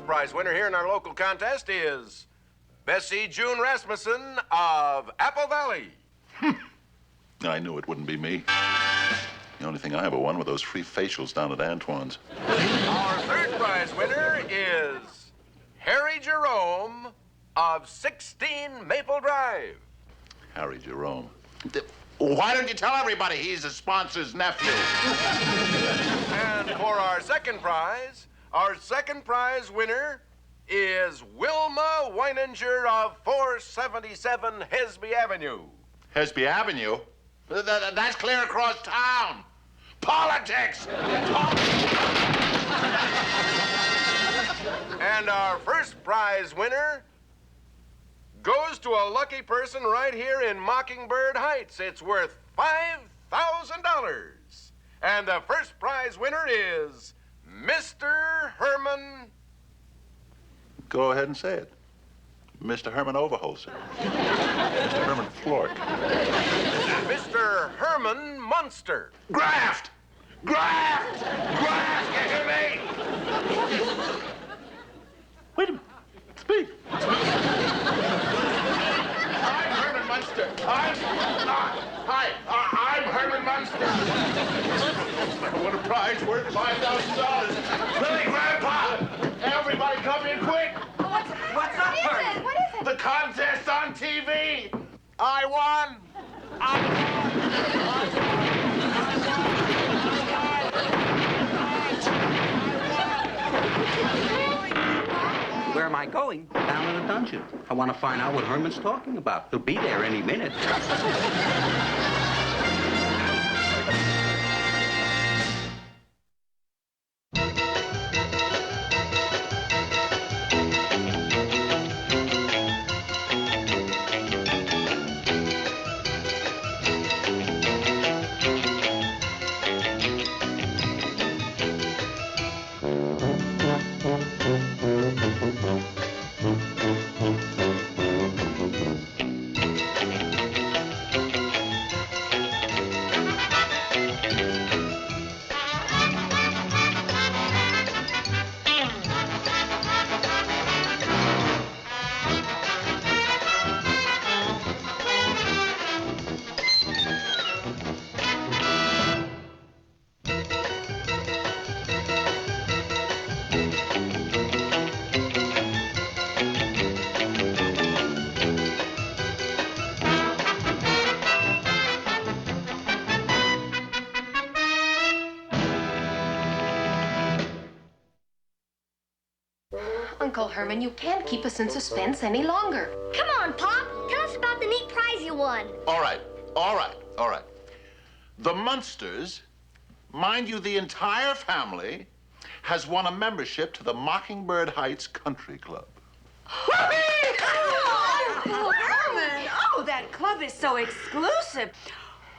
prize winner here in our local contest is Bessie June Rasmussen of Apple Valley. I knew it wouldn't be me. The only thing I ever won were those free facials down at Antoine's. Our third prize winner is Harry Jerome of 16 Maple Drive. Harry Jerome. Why don't you tell everybody he's the sponsor's nephew? And for our second prize winner is Wilma Weininger of 477 Hesby Avenue. Hesby Avenue? That's clear across town. Politics! And our first prize winner goes to a lucky person right here in Mockingbird Heights. It's worth $5,000. And the first prize winner is Mr. Herman. Go ahead and say it. Mr. Herman Overholser. Mr. Herman Flork. Mr. Herman Munster. Graft! Graft! Graft! You hear me? Wait a minute. Speak. I'm Herman Munster. I'm Herman Munster. I won a prize worth $5,000. Lily, Grandpa! Everybody come in quick! What's up, Herman? What is it? The contest on TV! I won! Where am I going? Down in the dungeon. I want to find out what Herman's talking about. He'll be there any minute. Uncle Herman, you can't keep us in suspense any longer. Come on, Pop. Tell us about the neat prize you won. All right. The Munsters, mind you, the entire family, has won a membership to the Mockingbird Heights Country Club. Uncle Herman! Oh, that club is so exclusive.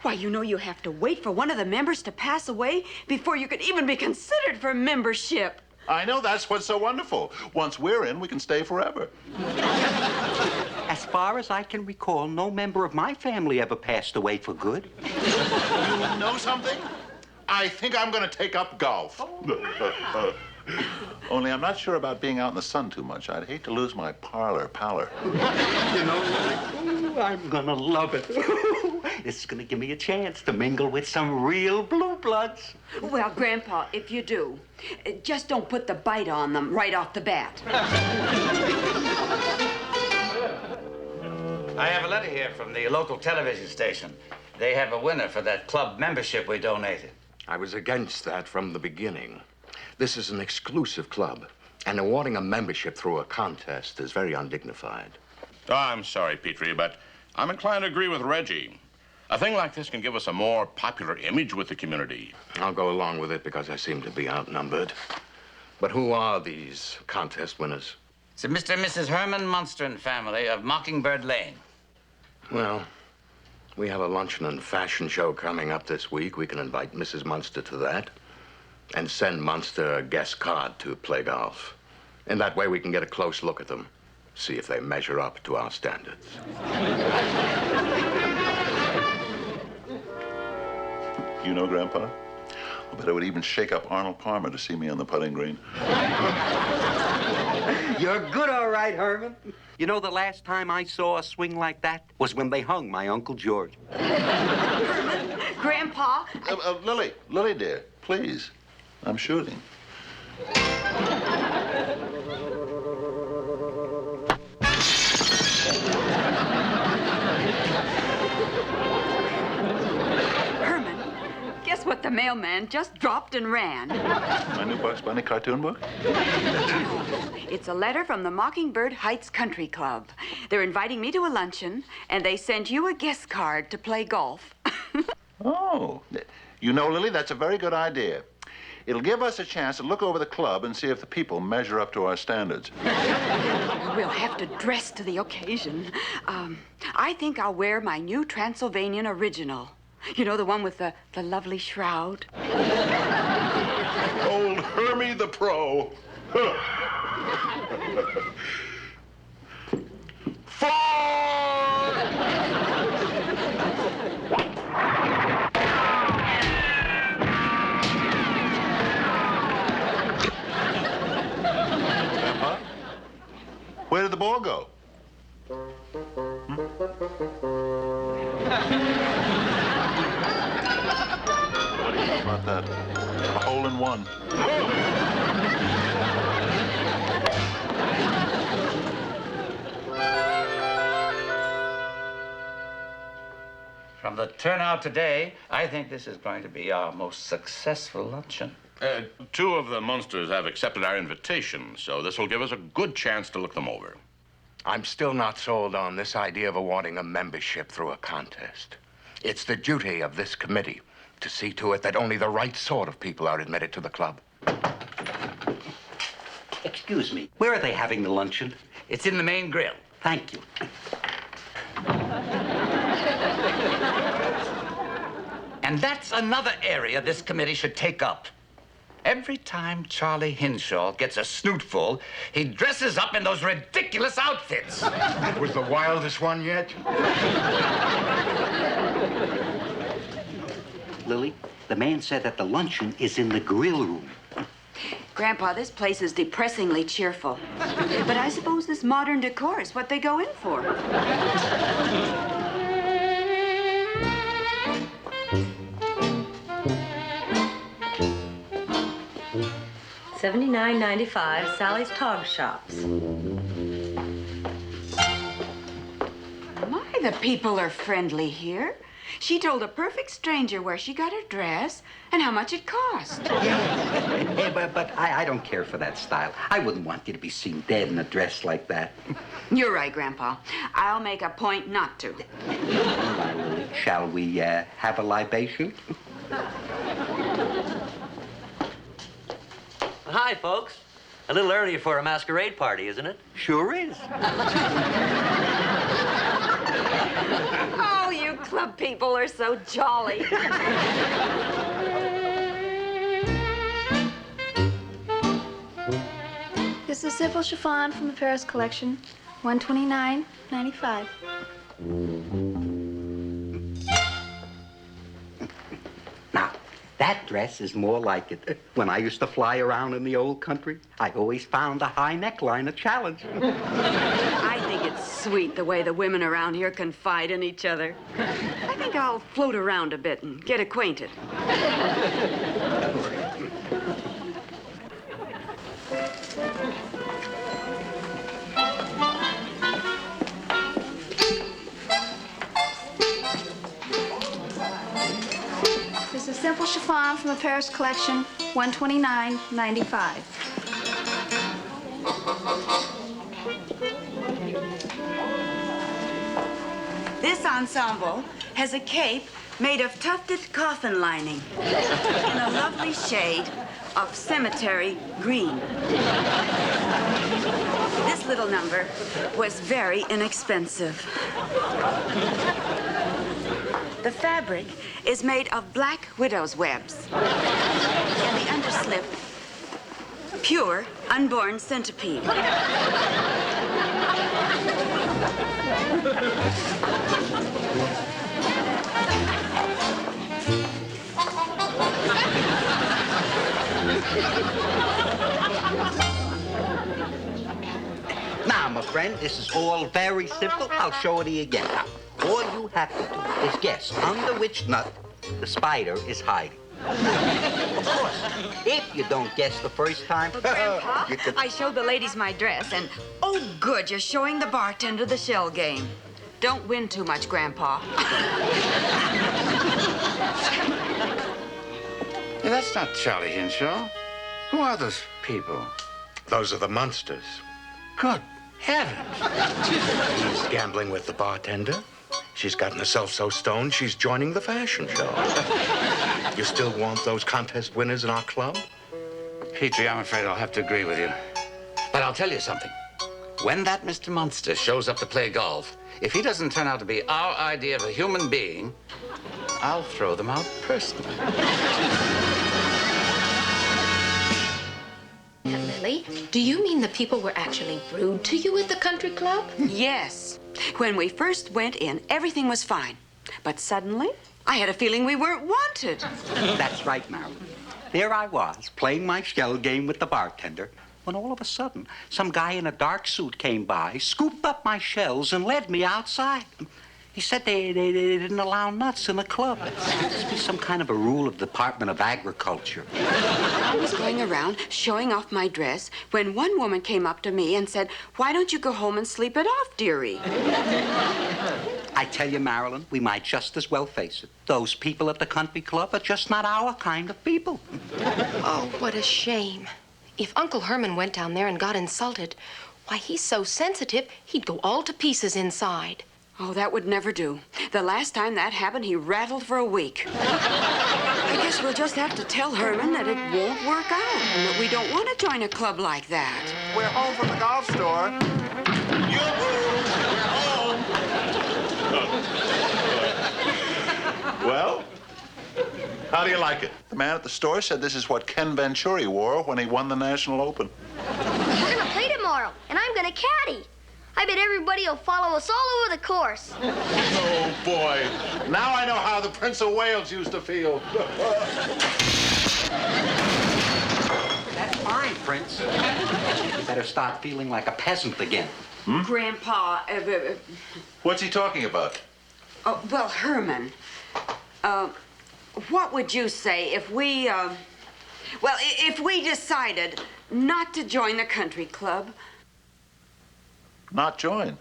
Why, you know you have to wait for one of the members to pass away before you could even be considered for membership. I know, that's what's so wonderful. Once we're in, we can stay forever. As far as I can recall, no member of my family ever passed away for good. You know something? I think I'm going to take up golf. Only I'm not sure about being out in the sun too much. I'd hate to lose my parlor pallor. You know, I'm gonna love it. It's gonna give me a chance to mingle with some real blue bloods. Well, Grandpa, if you do, just don't put the bite on them right off the bat. I have a letter here from the local television station. They have a winner for that club membership we donated. I was against that from the beginning. This is an exclusive club, and awarding a membership through a contest is very undignified. Oh, I'm sorry, Petrie, but I'm inclined to agree with Reggie. A thing like this can give us a more popular image with the community. I'll go along with it because I seem to be outnumbered. But who are these contest winners? It's Mr. and Mrs. Herman Munster and family of Mockingbird Lane. Well, we have a luncheon and fashion show coming up this week. We can invite Mrs. Munster to that and send Munster a guest card to play golf. And that way we can get a close look at them, see if they measure up to our standards. You know, Grandpa, I bet it would even shake up Arnold Palmer to see me on the putting green. You're good, all right, Herman. You know, the last time I saw a swing like that was when they hung my Uncle George. Herman, Grandpa. Lily, dear, please. I'm shooting. Herman, guess what the mailman just dropped and ran? My new Bugs Bunny cartoon book? It's a letter from the Mockingbird Heights Country Club. They're inviting me to a luncheon, and they sent you a guest card to play golf. Oh. You know, Lily, that's a very good idea. It'll give us a chance to look over the club and see if the people measure up to our standards. We'll have to dress to the occasion. I think I'll wear my new Transylvanian original. You know, the one with the lovely shroud? Old Hermie the Pro. Grandpa, where did the ball go? What do you know about that? A hole in one. From the turnout today, I think this is going to be our most successful luncheon. Two of the Munsters have accepted our invitation, so this will give us a good chance to look them over. I'm still not sold on this idea of awarding a membership through a contest. It's the duty of this committee to see to it that only the right sort of people are admitted to the club. Excuse me, where are they having the luncheon? It's in the main grill. Thank you. And that's another area this committee should take up. Every time Charlie Hinshaw gets a snootful, he dresses up in those ridiculous outfits. That was the wildest one yet. Lily, the man said that the luncheon is in the grill room. Grandpa, this place is depressingly cheerful. But I suppose this modern decor is what they go in for. $79.95, Sally's Tog Shops. My, the people are friendly here. She told a perfect stranger where she got her dress and how much it cost. Yeah, but I don't care for that style. I wouldn't want you to be seen dead in a dress like that. You're right, Grandpa. I'll make a point not to. Shall we have a libation? Hi, folks. A little early for a masquerade party, isn't it? Sure is. Oh, you club people are so jolly. This is simple chiffon from the Paris collection, $129.95. Now, that dress is more like it. When I used to fly around in the old country, I always found the high neckline a challenge. I think it's sweet the way the women around here confide in each other. I think I'll float around a bit and get acquainted. This is simple chiffon from the Paris collection, $129.95. This ensemble has a cape made of tufted coffin lining in a lovely shade of cemetery green. This little number was very inexpensive. The fabric is made of black widow's webs, and the underslip, pure unborn centipede. Now, my friend, this is all very simple. I'll show it to you again. Now, all you have to do is guess under which nut the spider is hiding. Of course, if you don't guess the first time, Grandpa, you could... I showed the ladies my dress, and oh, good, you're showing the bartender the shell game. Don't win too much, Grandpa. Hey, that's not Charlie Hinshaw. Who are those people? Those are the Munsters. Good heavens. He's gambling with the bartender. She's gotten herself so stoned, she's joining the fashion show. You still want those contest winners in our club? Petrie, I'm afraid I'll have to agree with you. But I'll tell you something. When that Mr. Munster shows up to play golf, if he doesn't turn out to be our idea of a human being, I'll throw them out personally. Lily, do you mean the people were actually rude to you at the country club? Yes. When we first went in, everything was fine. But suddenly, I had a feeling we weren't wanted. That's right, Marilyn. There I was, playing my shell game with the bartender, when all of a sudden, some guy in a dark suit came by, scooped up my shells, and led me outside. He said they didn't allow nuts in the club. There must be some kind of a rule of the Department of Agriculture. I was going around showing off my dress when one woman came up to me and said, "Why don't you go home and sleep it off, dearie?" I tell you, Marilyn, we might just as well face it. Those people at the country club are just not our kind of people. Oh, what a shame. If Uncle Herman went down there and got insulted, why, he's so sensitive, he'd go all to pieces inside. Oh, that would never do. The last time that happened, he rattled for a week. I guess we'll just have to tell Herman that it won't work out and that we don't want to join a club like that. We're home from the golf store. Well, how do you like it? The man at the store said this is what Ken Venturi wore when he won the National Open. We're gonna play tomorrow, and I'm gonna caddy. I bet everybody will follow us all over the course. Oh, boy. Now I know how the Prince of Wales used to feel. That's fine, Prince. You better start feeling like a peasant again. Grandpa, What's he talking about? oh, well, Herman, what would you say if we, if we decided not to join the country club? Not join?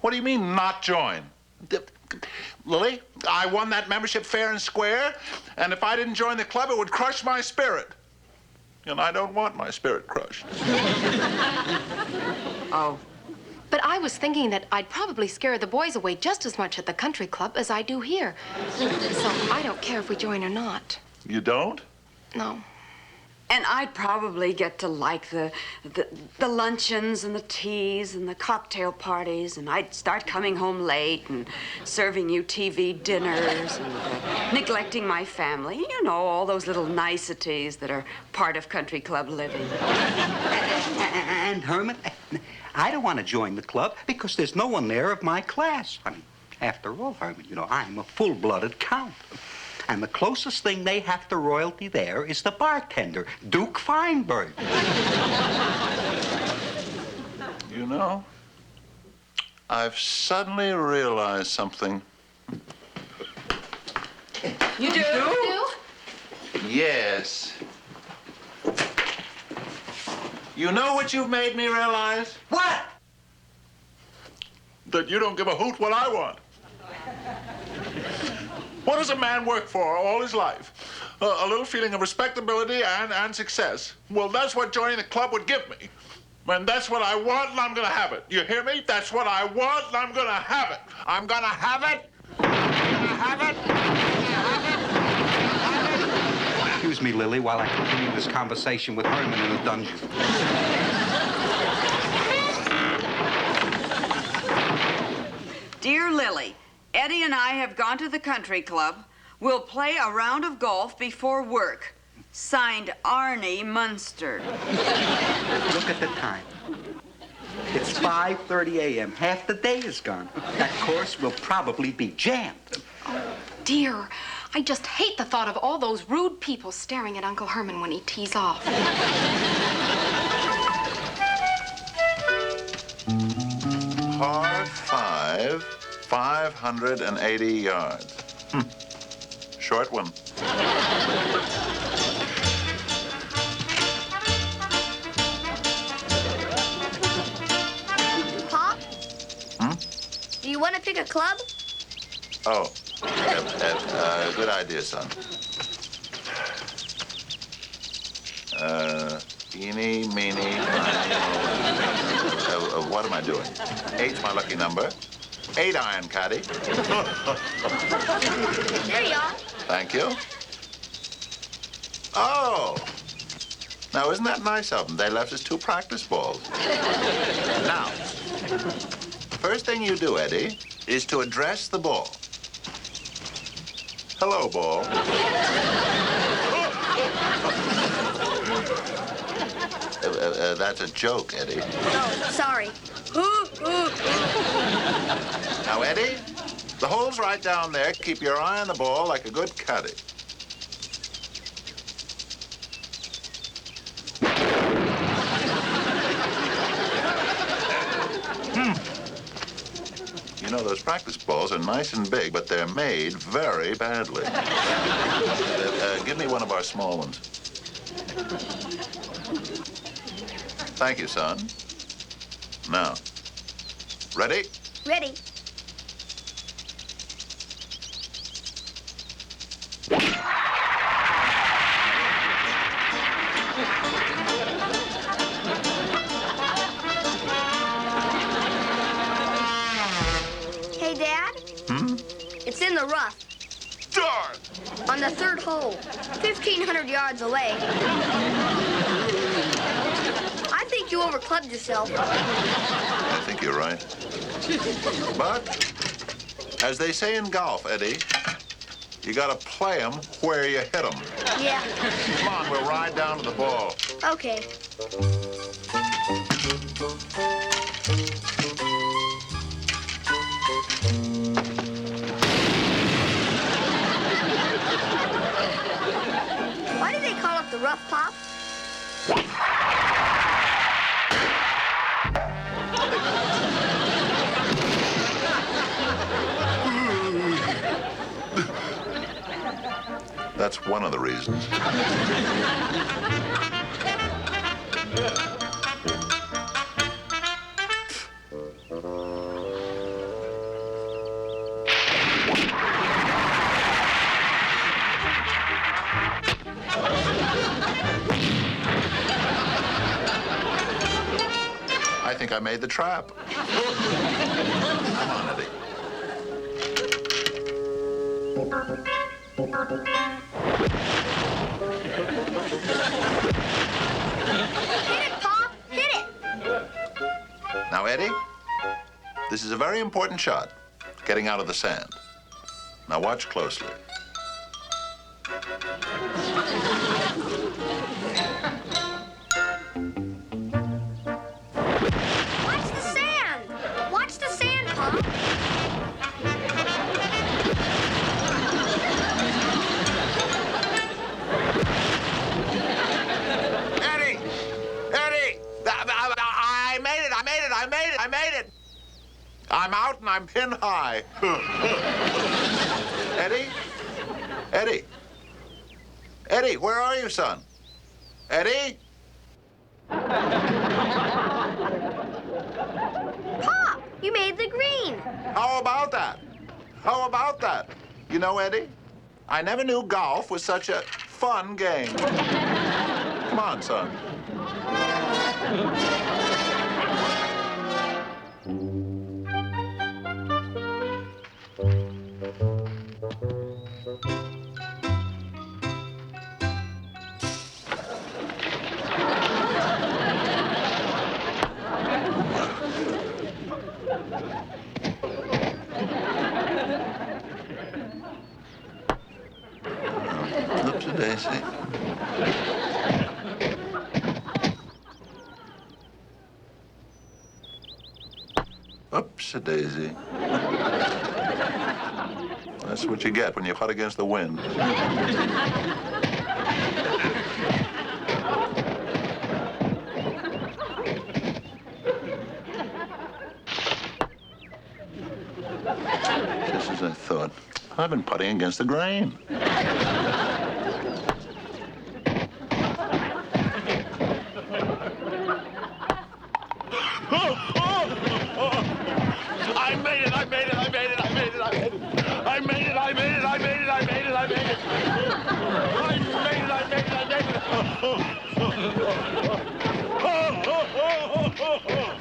What do you mean, not join? Lily, I won that membership fair and square, and if I didn't join the club, it would crush my spirit. And I don't want my spirit crushed. Oh. But I was thinking that I'd probably scare the boys away just as much at the country club as I do here. So I don't care if we join or not. You don't? No. And I'd probably get to like the luncheons and the teas and the cocktail parties, and I'd start coming home late and serving you TV dinners and neglecting my family. You know, all those little niceties that are part of country club living. And Herman, I don't want to join the club because there's no one there of my class. I mean, after all, Herman, you know, I'm a full-blooded count. And the closest thing they have to royalty there is the bartender, Duke Feinberg. You know, I've suddenly realized something. You do? Yes. You know what you've made me realize? What? That you don't give a hoot what I want. What does a man work for all his life? A little feeling of respectability and success. Well, that's what joining the club would give me. And that's what I want, and I'm gonna have it. You hear me? That's what I want, and I'm gonna have it. I'm gonna have it. I'm gonna have it. Excuse me, Lily, while I continue this conversation with Herman in the dungeon. Dear Lily, Eddie and I have gone to the country club. We'll play a round of golf before work. Signed, Arnie Munster. Look at the time. It's 5:30 a.m. Half the day is gone. That course will probably be jammed. Dear, I just hate the thought of all those rude people staring at Uncle Herman when he tees off. Par 5, 580 yards. Short one. Pop? Do you want to pick a club? Oh, good idea, son. Eeny, meeny, miny, what am I doing? 8's my lucky number. 8 iron, caddy. There you are. Thank you. Oh. Now, isn't that nice of them? They left us 2 practice balls. Now, first thing you do, Eddie, is to address the ball. Hello, ball. That's a joke, Eddie. Oh, sorry. Now, Eddie, the hole's right down there. Keep your eye on the ball like a good caddy. You know, those practice balls are nice and big, but they're made very badly. Give me one of our small ones. Thank you, son. Now, ready? Ready. Hey, Dad? It's in the rough. Darn! On the 3rd hole, 1,500 yards away. I think you overclubbed yourself. I think you're right. But, as they say in golf, Eddie, you gotta play 'em where you hit 'em. Yeah. Come on, we'll ride down to the ball. Okay. Why do they call it the rough, Pop? That's one of the reasons. I think I made the trap. Come on, Eddie. Hit it, Pop! Hit it! Now, Eddie, this is a very important shot, getting out of the sand. Now, watch closely. Watch the sand! Watch the sand, Pop! Eddie! Eddie! I made it! I'm out and I'm pin high. Eddie? Eddie? Eddie, where are you, son? Eddie? Pop! You made the green! How about that? How about that? You know, Eddie, I never knew golf was such a fun game. Come on, son. Oopsie-daisy. Oopsie-daisy. That's what you get when you putt against the wind. Just as I thought. I've been putting against the grain. Come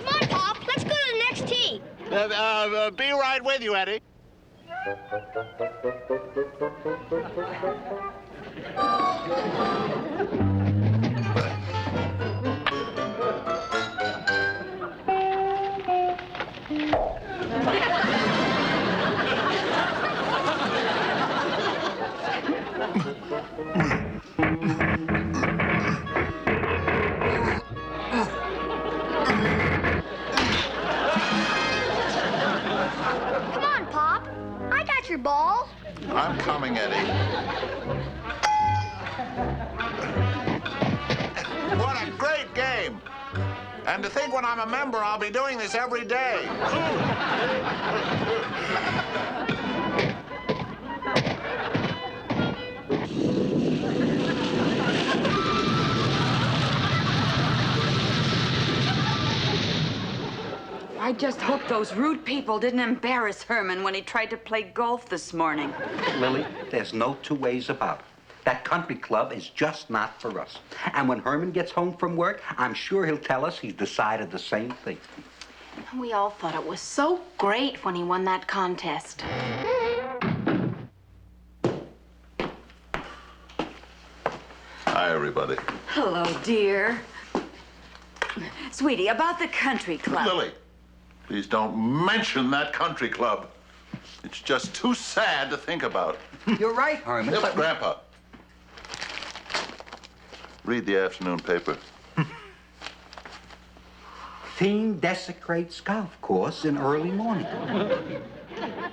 on, Pop. Let's go to the next tee. Be right with you, Eddie. Come on, Pop. I got your ball. I'm coming, Eddie. What a great game. And to think when I'm a member, I'll be doing this every day. I just hope those rude people didn't embarrass Herman when he tried to play golf this morning. Lily, there's no two ways about it. That country club is just not for us. And when Herman gets home from work, I'm sure he'll tell us he's decided the same thing. We all thought it was so great when he won that contest. Hi, everybody. Hello, dear. Sweetie, about the country club. Lily, please don't mention that country club. It's just too sad to think about. You're right, Herman. Yes, Grandpa. Read the afternoon paper. Fiend desecrates golf course in early morning.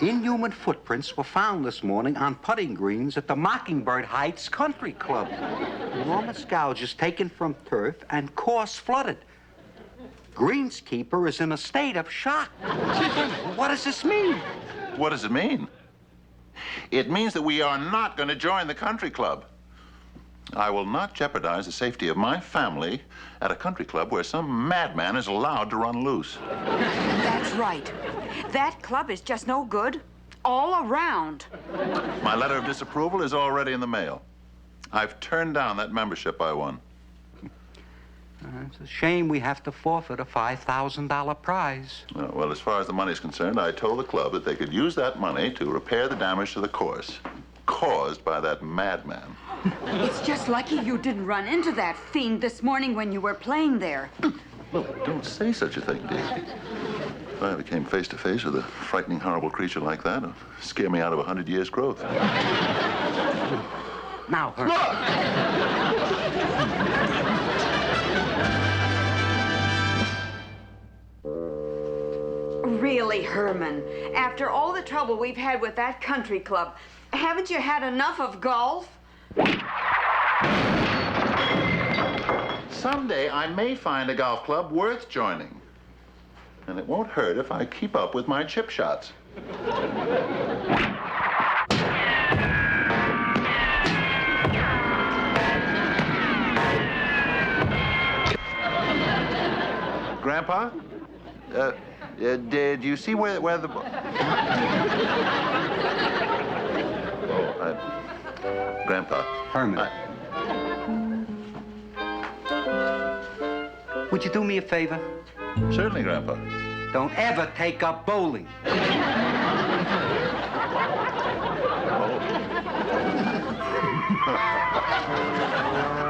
Inhuman footprints were found this morning on putting greens at the Mockingbird Heights Country Club. Enormous gouges taken from turf and course flooded. Greenskeeper is in a state of shock. What does this mean? What does it mean? It means that we are not going to join the country club. I will not jeopardize the safety of my family at a country club where some madman is allowed to run loose. That's right. That club is just no good all around. My letter of disapproval is already in the mail. I've turned down that membership I won. It's a shame we have to forfeit a $5,000 prize. Well, as far as the money's concerned, I told the club that they could use that money to repair the damage to the course caused by that madman. It's just lucky you didn't run into that fiend this morning when you were playing there. Well, don't say such a thing, dear. If I ever came face to face with a frightening, horrible creature like that, it'd scare me out of 100 years' growth. Now, Herman. Really, Herman, after all the trouble we've had with that country club, haven't you had enough of golf? Someday I may find a golf club worth joining. And it won't hurt if I keep up with my chip shots. Grandpa? Did you see where the... Grandpa. Herman. Would you do me a favor? Certainly, Grandpa. Don't ever take up bowling. Oh.